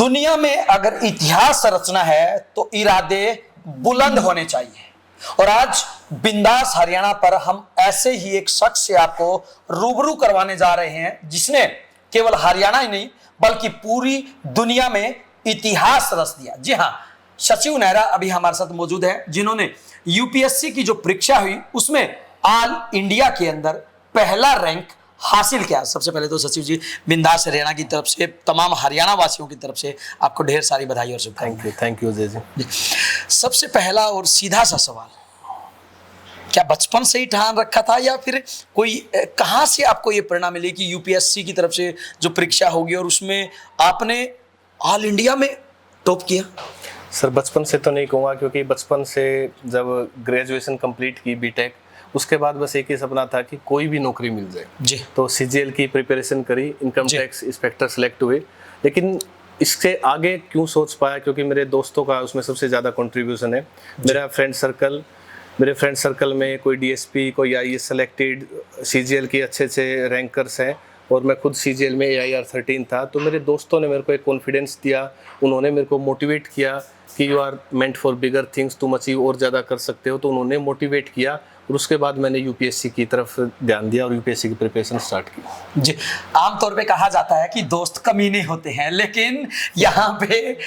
दुनिया में अगर इतिहास रचना है तो इरादे बुलंद होने चाहिए। और आज बिंदास हरियाणा पर हम ऐसे ही एक शख्स से आपको रूबरू करवाने जा रहे हैं जिसने केवल हरियाणा ही नहीं बल्कि पूरी दुनिया में इतिहास रच दिया। जी हाँ, सचिव नेहरा अभी हमारे साथ मौजूद है, जिन्होंने यूपीएससी की जो परीक्षा हुई उसमें ऑल इंडिया के अंदर पहला रैंक हासिल किया। सबसे पहले तो सचिव जी, बिंदास हरियाणा की तरफ से, तमाम हरियाणा वासियों की तरफ से आपको ढेर सारी बधाई और शुभकामनाएं। Thank you Ajay ji. सबसे पहला और सीधा सा सवाल, क्या बचपन से ही ठान रखा था या फिर कोई कहां से आपको ये प्रेरणा मिली कि यूपीएससी की तरफ से जो परीक्षा होगी और उसमें आपने ऑल इंडिया में टॉप किया? सर बचपन से तो नहीं कहूँगा, क्योंकि बचपन से जब ग्रेजुएशन कंप्लीट की बीटेक, उसके बाद बस एक ही सपना था कि कोई भी नौकरी मिल जाए जी। तो सीजीएल की प्रिपरेशन करी, इनकम टैक्स इंस्पेक्टर सेलेक्ट हुए। लेकिन इससे आगे क्यों सोच पाया, क्योंकि मेरे दोस्तों का उसमें सबसे ज़्यादा कंट्रीब्यूशन है। मेरे फ्रेंड सर्कल में कोई डीएसपी, कोई आईएएस सेलेक्टेड, सीजीएल की अच्छे अच्छे रैंकर्स हैं, और मैं खुद सीजीएल में AIR 13 था। तो मेरे दोस्तों ने मेरे को एक कॉन्फिडेंस दिया, उन्होंने मेरे को मोटिवेट किया कि you are meant for bigger things, तुम अचीव और ज़्यादा कर सकते हो। तो उन्होंने मोटिवेट किया और उसके बाद मैंने यूपीएससी की तरफ ध्यान दिया और यूपीएससी की प्रिपरेशन स्टार्ट की। जी, आमतौर पे कहा जाता है कि दोस्त कमीने होते हैं, लेकिन यहाँ पे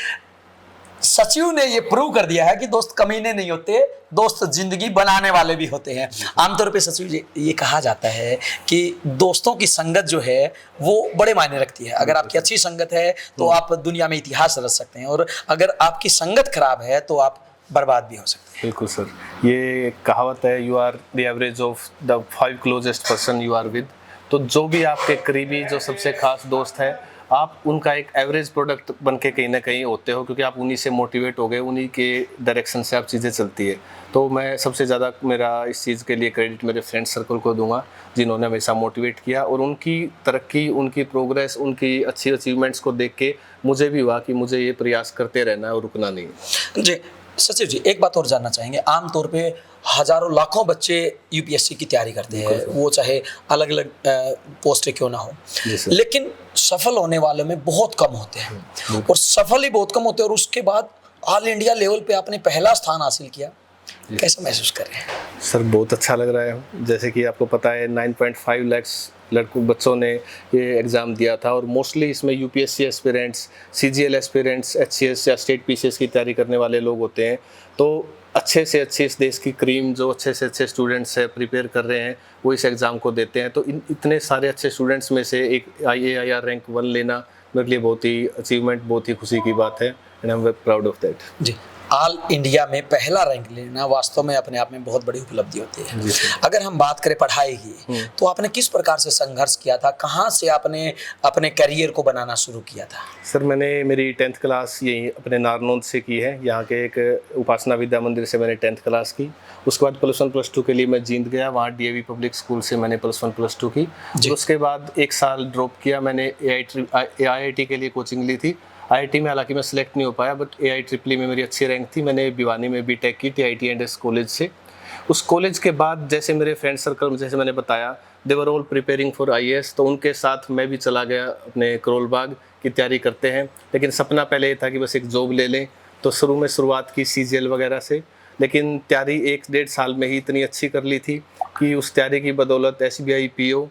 सचिव ने ये प्रूव कर दिया है कि दोस्त कमीने नहीं होते, दोस्त जिंदगी बनाने वाले भी होते हैं। आमतौर पे सचिव जी, ये कहा जाता है कि दोस्तों की संगत जो है वो बड़े मायने रखती है। अगर आपकी अच्छी संगत है तो आप दुनिया में इतिहास रच सकते हैं, और अगर आपकी संगत खराब है तो आप बर्बाद भी हो सकते हैं। बिल्कुल सर, ये कहावत है, you are the average of the 5 closest person you are with. तो जो भी आपके करीबी, जो सबसे खास दोस्त है, आप उनका एक एवरेज प्रोडक्ट बन के कहीं ना कहीं होते हो, क्योंकि आप उन्हीं से मोटिवेट हो गए, उन्हीं के डायरेक्शन से आप चीज़ें चलती है। तो मैं सबसे ज़्यादा मेरा इस चीज़ के लिए क्रेडिट मेरे फ्रेंड सर्कल को दूंगा, जिन्होंने हमेशा मोटिवेट किया, और उनकी तरक्की, उनकी प्रोग्रेस, उनकी अच्छी अचीवमेंट्स को देख के मुझे भी हुआ कि मुझे ये प्रयास करते रहना है और रुकना नहीं। जी सचिव जी, एक बात और जानना चाहेंगे। आमतौर पे हजारों लाखों बच्चे यूपीएससी की तैयारी करते हैं, वो चाहे अलग अलग पोस्टें क्यों ना हो, लेकिन सफल होने वालों में बहुत कम होते हैं, और सफल ही बहुत कम होते हैं। और उसके बाद ऑल इंडिया लेवल पे आपने पहला स्थान हासिल किया, कैसा महसूस कर रहे हैं? सर बहुत अच्छा लग रहा है। जैसे कि आपको पता है 9.5 लाख बच्चों ने ये एग्ज़ाम दिया था, और मोस्टली इसमें UPSC aspirants, CGL aspirants, HCS या स्टेट पीसीएस की तैयारी करने वाले लोग होते हैं। तो अच्छे से अच्छे इस देश की क्रीम, जो अच्छे से अच्छे स्टूडेंट्स है प्रिपेयर कर रहे हैं, वो इस एग्ज़ाम को देते हैं। तो इतने सारे अच्छे स्टूडेंट्स में से एक AIR रैंक 1 लेना मेरे लिए बहुत ही अचीवमेंट, बहुत ही खुशी की बात है, and I am very proud of that. जी, ऑल इंडिया में पहला रैंक लेना वास्तव में अपने आप में बहुत बड़ी उपलब्धि होती है। अगर हम बात करें पढ़ाई की, तो आपने किस प्रकार से संघर्ष किया था, कहाँ से आपने अपने करियर को बनाना शुरू किया था? सर मैंने मेरी 10th क्लास यही अपने नारनौंद से की है। यहाँ के एक उपासना विद्या मंदिर से मैंने 10th क्लास की। उसके बाद +1 +2 के लिए मैं जींद गया, वहाँ DAV पब्लिक स्कूल से मैंने +1 +2 की। उसके बाद 1 साल ड्रॉप किया, मैंने AIIT के लिए कोचिंग ली थी। IIT में हालांकि मैं सिलेक्ट नहीं हो पाया, बट AIEEE में मेरी अच्छी रैंक थी। मैंने भिवानी में बीटेक की TIT&S कॉलेज से। उस कॉलेज के बाद जैसे मेरे फ्रेंड सर्कल में, जैसे मैंने बताया, they were all preparing for IAS, तो उनके साथ मैं भी चला गया अपने करोल बाग की तैयारी करते हैं। लेकिन सपना पहले ये था कि बस एक जॉब ले लें, तो शुरुआत की CGL वगैरह से। लेकिन तैयारी 1-1.5 साल में ही इतनी अच्छी कर ली थी कि उस तैयारी की बदौलत SBI PO,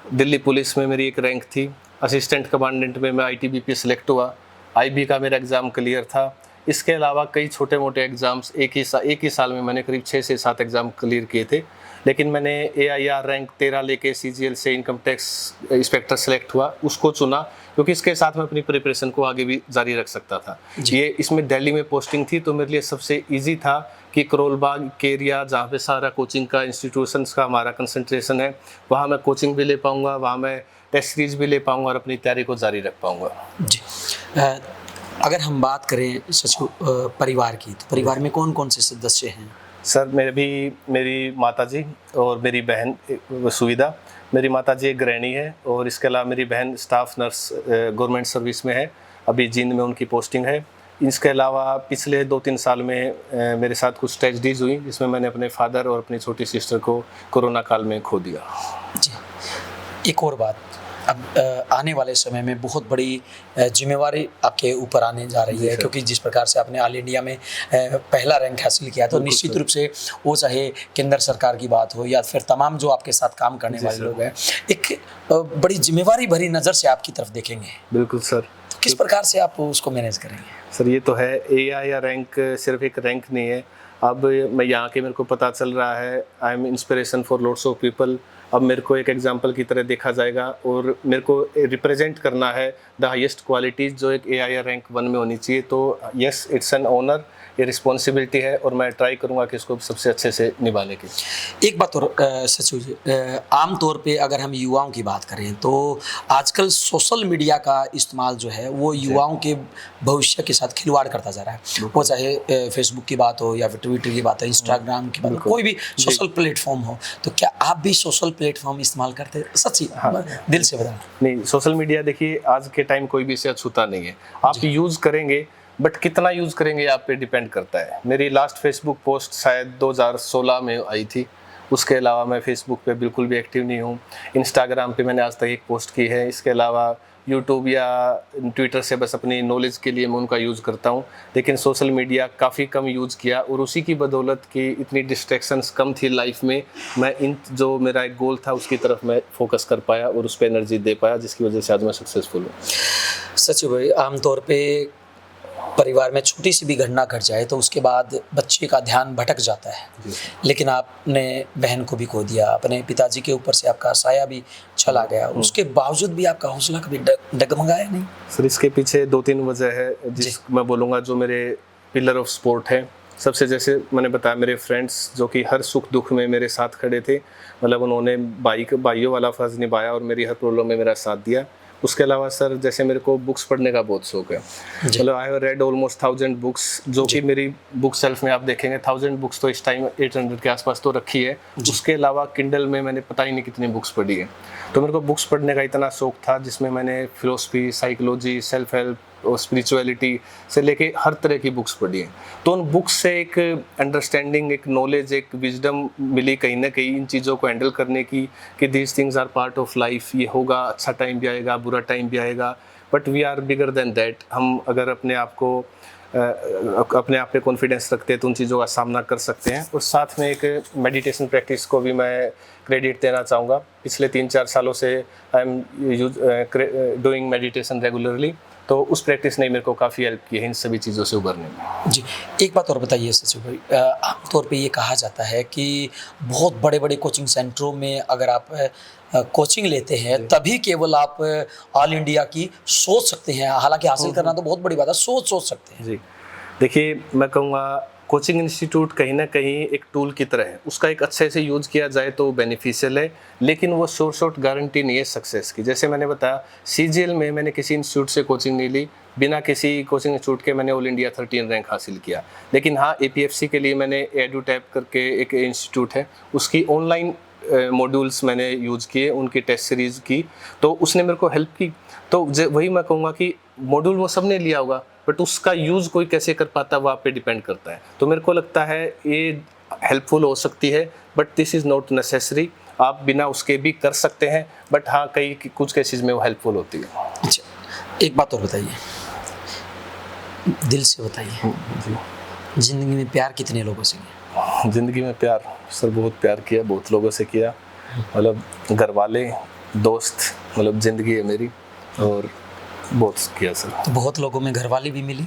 दिल्ली पुलिस में मेरी एक रैंक थी, असिस्टेंट कमांडेंट में मैं ITBP सेलेक्ट हुआ, IB का मेरा एग्ज़ाम क्लियर था। इसके अलावा कई छोटे मोटे एग्ज़ाम्स एक ही साल में मैंने करीब 6 से 7 एग्ज़ाम क्लियर किए थे। लेकिन मैंने AIR रैंक 13 लेके CGL से इनकम टैक्स इंस्पेक्टर सेलेक्ट हुआ, उसको चुना, क्योंकि इसके साथ मैं अपनी प्रिपरेशन को आगे भी जारी रख सकता था। ये इसमें दिल्ली में पोस्टिंग थी, तो मेरे लिए सबसे ईजी था कि करोल बाग के एरिया, जहाँ पे सारा कोचिंग का, इंस्टीट्यूशंस का हमारा कंसंट्रेशन है, वहाँ मैं कोचिंग भी ले पाऊँगा, वहाँ मैं टेस्ट सीरीज भी ले पाऊँगा और अपनी तैयारी को जारी रख पाऊँगा। जी, अगर हम बात करें सचिव परिवार की, तो परिवार में कौन कौन से सदस्य हैं? सर मेरी माताजी और मेरी बहन सुविधा। मेरी माताजी एक गृहिणी है, और इसके अलावा मेरी बहन स्टाफ नर्स गवर्नमेंट सर्विस में है, अभी जींद में उनकी पोस्टिंग है। इसके अलावा पिछले 2-3 साल में मेरे साथ कुछ ट्रेजेडीज हुई, जिसमें मैंने अपने फादर और अपनी छोटी सिस्टर को कोरोना काल में खो दिया। जी, एक और बात, अब आने वाले समय में बहुत बड़ी जिम्मेवारी आपके ऊपर आने जा रही है, क्योंकि जिस प्रकार से आपने ऑल इंडिया में पहला रैंक हासिल किया, तो निश्चित रूप से वो चाहे केंद्र सरकार की बात हो या फिर तमाम जो आपके साथ काम करने वाले लोग हैं, एक बड़ी जिम्मेवारी भरी नज़र से आपकी तरफ देखेंगे। बिल्कुल सर। तो किस प्रकार से आप उसको मैनेज करेंगे? सर ये तो है, AIR रैंक सिर्फ एक रैंक नहीं है। अब मैं यहाँ के मेरे को पता चल रहा है, I am inspiration for lots of people. अब मेरे को एक एग्जांपल की तरह देखा जाएगा और मेरे को रिप्रेजेंट करना है द हाईएस्ट क्वालिटीज़ जो एक AIR रैंक 1 में होनी चाहिए। तो यस, इट्स एन ऑनर, ये रिस्पॉन्सिबिलिटी है और मैं ट्राई करूँगा कि इसको सबसे अच्छे से निभाने की। एक बात और सचिव जी, आम तौर पे अगर हम युवाओं की बात करें तो आजकल सोशल मीडिया का इस्तेमाल जो है वो युवाओं के भविष्य के साथ खिलवाड़ करता जा रहा है। वो चाहे फेसबुक की बात हो या फिर ट्विटर की बात हो, इंस्टाग्राम की बात हो, कोई भी सोशल प्लेटफॉर्म हो, तो क्या आप भी सोशल प्लेटफॉर्म इस्तेमाल करते हैं? सच्ची दिल से बताना। नहीं, सोशल मीडिया देखिए आज के टाइम कोई भी इसे छूता नहीं है। आप यूज़ करेंगे, बट कितना यूज़ करेंगे आप पे डिपेंड करता है। मेरी लास्ट फेसबुक पोस्ट शायद 2016 में आई थी, उसके अलावा मैं फेसबुक पे बिल्कुल भी एक्टिव नहीं हूँ। इंस्टाग्राम पे मैंने आज तक एक पोस्ट की है, इसके अलावा यूट्यूब या ट्विटर से बस अपनी नॉलेज के लिए मैं उनका यूज़ करता हूँ। लेकिन सोशल मीडिया काफ़ी कम यूज़ किया और उसी की बदौलत कि इतनी डिस्ट्रैक्शंस कम थी लाइफ में, मैं जो मेरा एक गोल था उसकी तरफ मैं फोकस कर पाया और उस पर एनर्जी दे पाया, जिसकी वजह से आज मैं सक्सेसफुल हूँ। सचिव भाई, आमतौर पे परिवार में छोटी सी भी घटना घट जाए तो उसके बाद बच्चे का ध्यान भटक जाता है, लेकिन आपने बहन को भी खो दिया, अपने पिताजी के ऊपर से आपका साया भी चला गया, उसके बावजूद भी आपका हौसला कभी डगमगाया नहीं? सर इसके पीछे 2-3 वजह है, जिस मैं बोलूँगा जो मेरे पिलर ऑफ सपोर्ट है। सबसे जैसे मैंने बताया, मेरे फ्रेंड्स जो कि हर सुख दुख में मेरे साथ खड़े थे, मतलब उन्होंने भाइयों वाला फ़र्ज़ निभाया और मेरी हर प्रॉब्लम में मेरा साथ दिया। उसके अलावा सर जैसे मेरे को बुक्स पढ़ने का बहुत शौक है, मतलब I have read almost 1000 books, जो कि मेरी बुक सेल्फ में आप देखेंगे 1000 बुक्स तो इस टाइम 800 के आसपास तो रखी है। उसके अलावा किंडल में मैंने पता ही नहीं कितनी बुक्स पढ़ी है। तो मेरे को बुक्स पढ़ने का इतना शौक था, जिसमें मैंने फिलोसफी, साइकोलॉजी, सेल्फ हेल्प और स्पिरिचुअलिटी से लेके हर तरह की बुक्स पढ़ी हैं। तो उन बुक्स से एक अंडरस्टैंडिंग, एक नॉलेज, एक विजडम मिली कहीं ना कहीं इन चीज़ों को हैंडल करने की, कि these things are part of life. ये होगा, अच्छा टाइम भी आएगा, बुरा टाइम भी आएगा, but we are bigger than that. हम अगर अपने आप पे कॉन्फिडेंस रखते हैं तो उन चीज़ों का सामना कर सकते हैं। और साथ में एक मेडिटेशन प्रैक्टिस को भी मैं क्रेडिट देना चाहूँगा। पिछले 3-4 सालों से I am doing meditation regularly, तो उस प्रैक्टिस ने मेरे को काफ़ी हेल्प की है इन सभी चीज़ों से उभरने में। जी, एक बात और बताइए सचिव भाई, आमतौर पे ये कहा जाता है कि बहुत बड़े बड़े कोचिंग सेंटरों में अगर आप कोचिंग लेते हैं तभी केवल आप ऑल इंडिया की सोच सकते हैं, हालांकि हासिल करना तो बहुत बड़ी बात है, सोच सकते हैं। जी देखिए, मैं कहूँगा कोचिंग इंस्टीट्यूट कहीं ना कहीं एक टूल की तरह है, उसका एक अच्छे से यूज़ किया जाए तो बेनिफिशियल है, लेकिन वो शॉर्ट गारंटी नहीं है सक्सेस की। जैसे मैंने बताया, CGL में मैंने किसी इंस्टीट्यूट से कोचिंग नहीं ली, बिना किसी कोचिंग इंस्टीट्यूट के मैंने ऑल इंडिया 13 रैंक हासिल किया। लेकिन हाँ, APFC के लिए मैंने EduTap करके एक इंस्टीट्यूट है, उसकी ऑनलाइन मॉड्यूल्स मैंने यूज़ किए, उनकी टेस्ट सीरीज़ की, तो उसने मेरे को हेल्प की। तो वही मैं कहूँगा कि मॉड्यूल वो सब ने लिया होगा, बट उसका यूज़ कोई कैसे कर पाता है वो आप पे डिपेंड करता है। तो मेरे को लगता है ये हेल्पफुल हो सकती है, but this is not necessary. आप बिना उसके भी कर सकते हैं, बट हाँ कुछ केसेस में वो हेल्पफुल होती है। अच्छा, एक बात और बताइए, दिल से बताइए, ज़िंदगी में प्यार कितने लोगों से किया? ज़िंदगी में प्यार सर बहुत प्यार किया, बहुत लोगों से किया, मतलब घर वाले, दोस्त, मतलब ज़िंदगी है मेरी, और बहुत किया सर। तो बहुत लोगों में घरवाली भी मिली?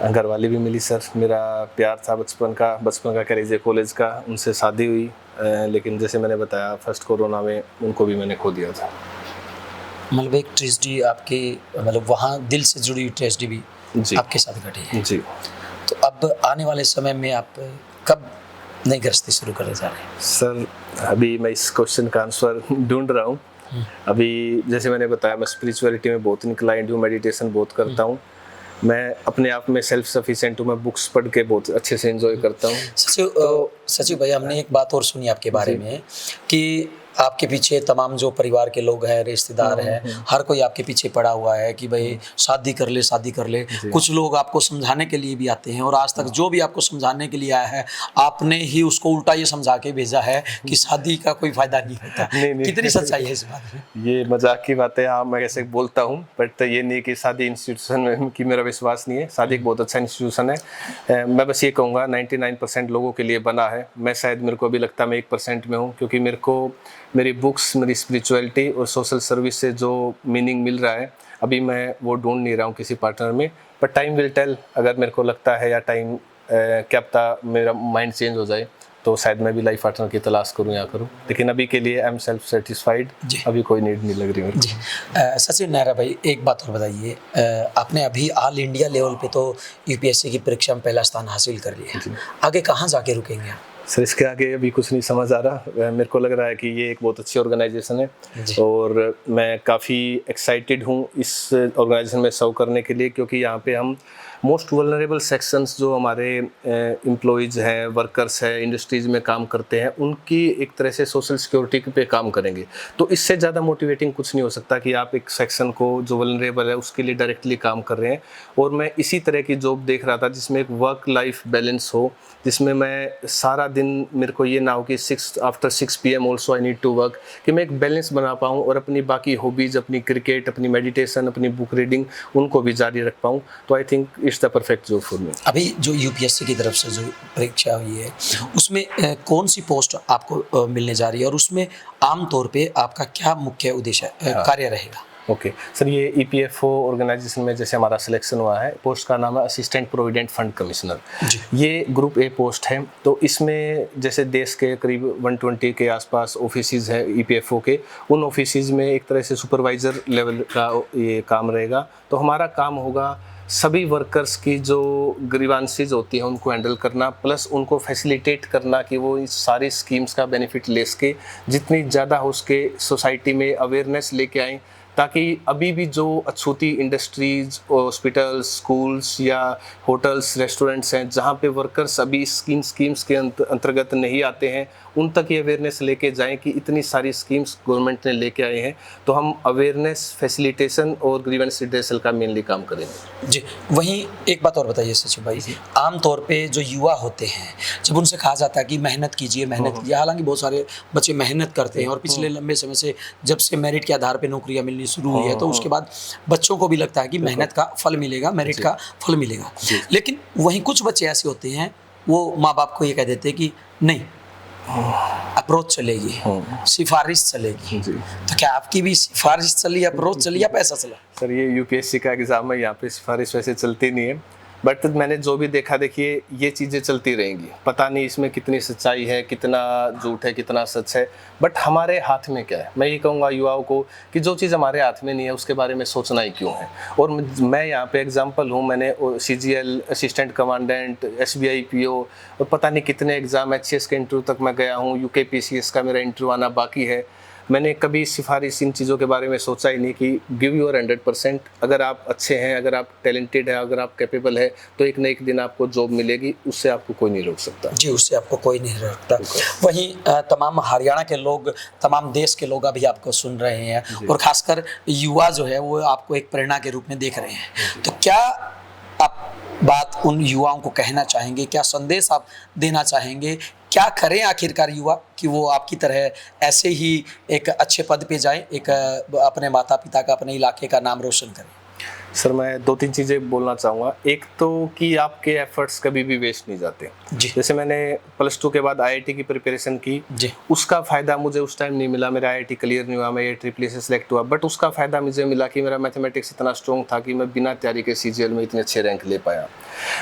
घरवाली भी मिली सर। मेरा प्यार था बचपन का कह लीजिए, कॉलेज का, उनसे शादी हुई, लेकिन जैसे मैंने बताया फर्स्ट कोरोना में उनको भी मैंने खो दिया था। मतलब एक ट्रेजेडी आपके, मतलब वहाँ दिल से जुड़ी हुई ट्रेजेडी भी आपके साथ घटी है? जी। तो अब आने वाले समय में आप कब नई गृहस्थी शुरू करने जा रहे हैं? सर अभी मैं इस क्वेश्चन का आंसर ढूंढ रहा हूँ। अभी जैसे मैंने बताया, मैं स्पिरिचुअलिटी में बहुत इंक्लाइंड हूँ, मेडिटेशन बहुत करता हूँ, मैं अपने आप में सेल्फ सफिशिएंट हूँ, मैं बुक्स पढ़ के बहुत अच्छे से एंजॉय करता हूँ। सचिव भाई, हमने एक बात और सुनी आपके बारे में कि आपके पीछे तमाम जो परिवार के लोग हैं, रिश्तेदार हैं, हर कोई आपके पीछे पड़ा हुआ है कि भाई शादी कर ले, शादी कर ले। कुछ लोग आपको समझाने के लिए भी आते हैं, और आज तक जो भी आपको समझाने के लिए आया है, आपने ही उसको उल्टा ये समझा के भेजा है कि शादी का कोई फायदा नहीं होता। नहीं। कितनी सच्चाई है इस बात में? ये मजाक की बात है, हाँ मैं ऐसे बोलता हूँ, बट ये नहीं कि शादी इंस्टीट्यूशन में की मेरा विश्वास नहीं है। शादी एक बहुत अच्छा इंस्टीट्यूशन है। मैं बस ये कहूँगा 99% लोगों के लिए बना है। मैं शायद, मेरे को अभी लगता है मैं 1% में हूँ, क्योंकि मेरे को मेरी बुक्स, मेरी स्पिरिचुअलिटी और सोशल सर्विस से जो मीनिंग मिल रहा है, अभी मैं वो ढूंढ नहीं रहा हूँ किसी पार्टनर में। बट टाइम विल टेल, अगर मेरे को लगता है या टाइम क्या पता मेरा माइंड चेंज हो जाए, तो शायद मैं भी लाइफ पार्टनर की तलाश करूं या करूं। लेकिन अभी के लिए आई एम सेल्फ सेटिस्फाइड, अभी कोई नीड नहीं लग रही मेरे को। सचिन नेहरा भाई, एक बात और बताइए, आपने अभी ऑल इंडिया लेवल पे तो यूपीएससी की परीक्षा में पहला स्थान हासिल कर लिया, आगे कहाँ जाके रुकेंगे आप? सर इसके आगे अभी कुछ नहीं समझ आ रहा। मेरे को लग रहा है कि ये एक बहुत अच्छी ऑर्गेनाइजेशन है और मैं काफ़ी एक्साइटेड हूँ इस ऑर्गेनाइजेशन में सर्व करने के लिए, क्योंकि यहाँ पे हम मोस्ट वल्नरेबल सेक्शंस जो हमारे एम्प्लॉयज़ हैं, वर्कर्स हैं, इंडस्ट्रीज में काम करते हैं, उनकी एक तरह से सोशल सिक्योरिटी पे काम करेंगे। तो इससे ज़्यादा मोटिवेटिंग कुछ नहीं हो सकता कि आप एक सेक्शन को जो वल्नरेबल है उसके लिए डायरेक्टली काम कर रहे हैं। और मैं इसी तरह की जॉब देख रहा था जिसमें एक वर्क लाइफ बैलेंस हो, जिसमें मैं सारा दिन, मेरे को ये ना हो कि after 6 PM also I need to work, कि मैं एक बैलेंस बना पाऊँ और अपनी बाकी हॉबीज़, अपनी क्रिकेट, अपनी मेडिटेशन, अपनी बुक रीडिंग, उनको भी जारी रख पाऊँ। तो I think it's the perfect job for me. अभी जो यूपीएससी की तरफ से जो परीक्षा हुई है, उसमें कौन सी पोस्ट आपको मिलने जा रही है, और उसमें आमतौर पे आपका क्या मुख्य उद्देश्य कार्य रहेगा? ओके सर, ये EPFO ऑर्गेनाइजेशन में जैसे हमारा सिलेक्शन हुआ है, पोस्ट का नाम है असिस्टेंट प्रोविडेंट फंड कमिश्नर। ये ग्रुप A पोस्ट है। तो इसमें जैसे देश के करीब 120 के आसपास ऑफिसेज हैं EPFO के, उन ऑफिसेज में एक तरह से सुपरवाइज़र लेवल का ये काम रहेगा। तो हमारा काम होगा सभी वर्कर्स की जो ग्रीवांसेज होती हैं उनको हैंडल करना, प्लस उनको फैसिलिटेट करना कि वो इस सारी स्कीम्स का बेनिफिट ले सके, जितनी ज़्यादा हो सके सोसाइटी में अवेयरनेस लेके आएँ, ताकि अभी भी जो अछूती इंडस्ट्रीज, हॉस्पिटल्स, स्कूल्स या होटल्स, रेस्टोरेंट्स हैं जहाँ पे वर्कर्स अभी स्कीम्स के अंतर्गत नहीं आते हैं, उन तक ये अवेयरनेस लेके जाएं कि इतनी सारी स्कीम्स गवर्नमेंट ने लेके आए हैं। तो हम अवेयरनेस, फैसिलिटेशन और ग्रीवेंस रिड्रेसल का मेनली काम करेंगे। जी, वहीं एक बात और बताइए सचिव भाई, आमतौर पे जो युवा होते हैं, जब उनसे कहा जाता है कि मेहनत कीजिए, मेहनत कीजिए, हालांकि बहुत सारे बच्चे मेहनत करते हैं और पिछले लंबे समय से जब से मेरिट के आधार पे नौकरियां मिलनी शुरू हुई है, तो उसके बाद बच्चों को भी लगता है कि मेहनत का फल मिलेगा, मेरिट का फल मिलेगा। लेकिन वहीं कुछ बच्चे ऐसे होते हैं, वो माँ बाप को ये कह देते हैं कि नहीं, अप्रोच चलेगी, सिफारिश चलेगी। तो क्या आपकी भी सिफारिश चली, अप्रोच चली या पैसा चला? सर ये यूपीएससी का एग्ज़ाम है, यहाँ पे सिफारिश वैसे चलती नहीं है, बट मैंने जो भी देखा, देखिए ये चीज़ें चलती रहेंगी। पता नहीं इसमें कितनी सच्चाई है, कितना झूठ है, कितना सच है, बट हमारे हाथ में क्या है। मैं ये कहूँगा युवाओं को कि जो चीज़ हमारे हाथ में नहीं है उसके बारे में सोचना ही क्यों है। और मैं यहाँ पे एग्जांपल हूँ, मैंने CGL, assistant commandant, SBI PO और पता नहीं कितने एग्ज़ाम, HCS के इंटरव्यू तक मैं गया हूँ, UKPCS का मेरा इंटरव्यू आना बाकी है। मैंने कभी सिफारिश, इन चीज़ों के बारे में सोचा ही नहीं कि गिव योर 100%। अगर आप अच्छे हैं, अगर आप टैलेंटेड है, अगर आप कैपेबल है, तो एक न एक दिन आपको जॉब मिलेगी, उससे आपको कोई नहीं रोक सकता। जी, उससे आपको कोई नहीं रोकता। वहीं तमाम हरियाणा के लोग, तमाम देश के लोग अभी आपको सुन रहे हैं, और खासकर युवा जो है वो आपको एक प्रेरणा के रूप में देख रहे हैं। तो क्या आप बात उन युवाओं को कहना चाहेंगे, क्या संदेश आप देना चाहेंगे, क्या करें आखिरकार युवा कि वो आपकी तरह ऐसे ही एक अच्छे पद पे जाए, एक अपने माता पिता का, अपने इलाके का नाम रोशन करें? सर मैं 2-3 चीज़ें बोलना चाहूँगा। एक तो कि आपके एफर्ट्स कभी भी वेस्ट नहीं जाते। जैसे मैंने +2 के बाद IIT की प्रिपरेशन की, उसका फ़ायदा मुझे उस टाइम नहीं मिला, मेरा IIT क्लियर नहीं हुआ, मैं AAA से सिलेक्ट हुआ, बट उसका फ़ायदा मुझे मिला कि मेरा मैथमेटिक्स इतना स्ट्रॉन्ग था कि मैं बिना तैयारी के CGL में इतने अच्छे रैंक ले पाया।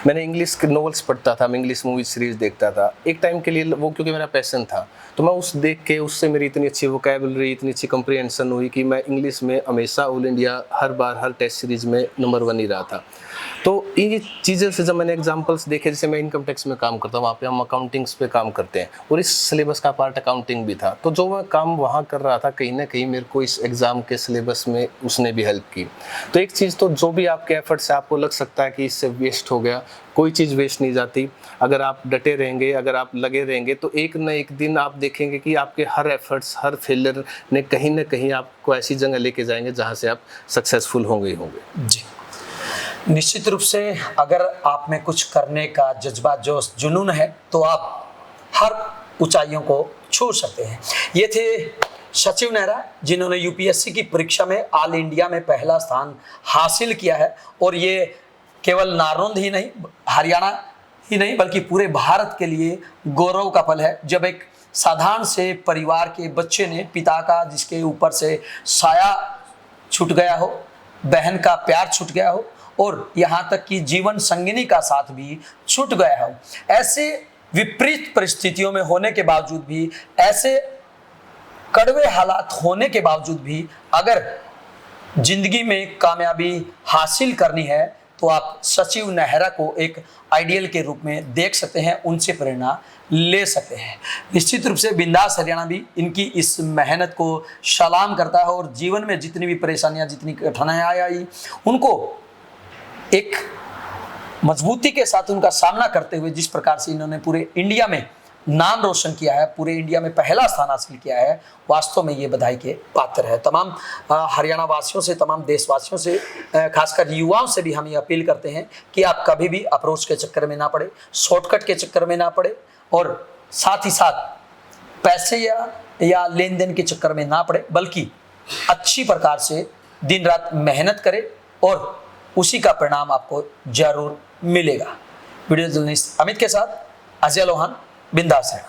मैंने इंग्लिश के नॉवेल्स पढ़ता था, मैं इंग्लिश मूवी सीरीज़ देखता था एक टाइम के लिए, वो क्योंकि मेरा पैशन था। तो मैं उस देख के, उससे मेरी इतनी अच्छी वोकैबुलरी, इतनी अच्छी कंप्रीहेंशन हुई कि मैं इंग्लिश में हमेशा ऑल इंडिया, हर बार, हर टेस्ट सीरीज़ में नंबर 1 ही रहा था। तो ये चीज़ें से जब मैंने एग्जांपल्स देखे, जैसे मैं इनकम टैक्स में काम करता हूँ, वहाँ पे हम अकाउंटिंग्स पे काम करते हैं और इस सिलेबस का पार्ट अकाउंटिंग भी था, तो जो मैं काम वहाँ कर रहा था कहीं ना कहीं मेरे को इस एग्ज़ाम के सिलेबस में उसने भी हेल्प की। तो एक चीज़ तो जो भी आपके एफर्ट से आपको लग सकता है कि इससे वेस्ट हो गया, कोई चीज़ वेस्ट नहीं जाती। अगर आप डटे रहेंगे, अगर आप लगे रहेंगे, तो एक न एक दिन आप देखेंगे कि आपके हर एफर्ट्स, हर फेलियर ने कहीं ना कहीं आपको ऐसी जगह लेके जाएंगे जहाँ से आप सक्सेसफुल होंगे ही होंगे। जी, निश्चित रूप से अगर आप में कुछ करने का जज्बा, जोश, जुनून है तो आप हर ऊंचाइयों को छू सकते हैं। ये थे सचिव नेहरा, जिन्होंने यूपीएससी की परीक्षा में ऑल इंडिया में पहला स्थान हासिल किया है। और ये केवल नारनौंद ही नहीं, हरियाणा ही नहीं, बल्कि पूरे भारत के लिए गौरव का पल है, जब एक साधारण से परिवार के बच्चे ने पिता का, जिसके ऊपर से साया छूट गया हो, बहन का प्यार छूट गया हो और यहाँ तक कि जीवन संगिनी का साथ भी छूट गया हो, ऐसे विपरीत परिस्थितियों में होने के बावजूद भी, ऐसे कड़वे हालात होने के बावजूद भी अगर जिंदगी में कामयाबी हासिल करनी है तो आप सचिव नेहरा को एक आइडियल के रूप में देख सकते हैं, उनसे प्रेरणा ले सकते हैं। निश्चित रूप से बिंदास हरियाणा भी इनकी इस मेहनत को सलाम करता है और जीवन में जितनी भी परेशानियां, जितनी कठिनाइयां आई, उनको एक मजबूती के साथ उनका सामना करते हुए जिस प्रकार से इन्होंने पूरे इंडिया में नाम रोशन किया है, पूरे इंडिया में पहला स्थान हासिल किया है, वास्तव में ये बधाई के पात्र है। तमाम हरियाणा वासियों से, तमाम देशवासियों से, खासकर युवाओं से भी हम ये अपील करते हैं कि आप कभी भी अप्रोच के चक्कर में ना पड़े, शॉर्टकट के चक्कर में ना पड़े और साथ ही साथ पैसे या लेन देन के चक्कर में ना पड़े, बल्कि अच्छी प्रकार से दिन रात मेहनत करें और उसी का परिणाम आपको जरूर मिलेगा। वीडियो जर्नलिस्ट अमित के साथ अजय लोहान, बिंदास है।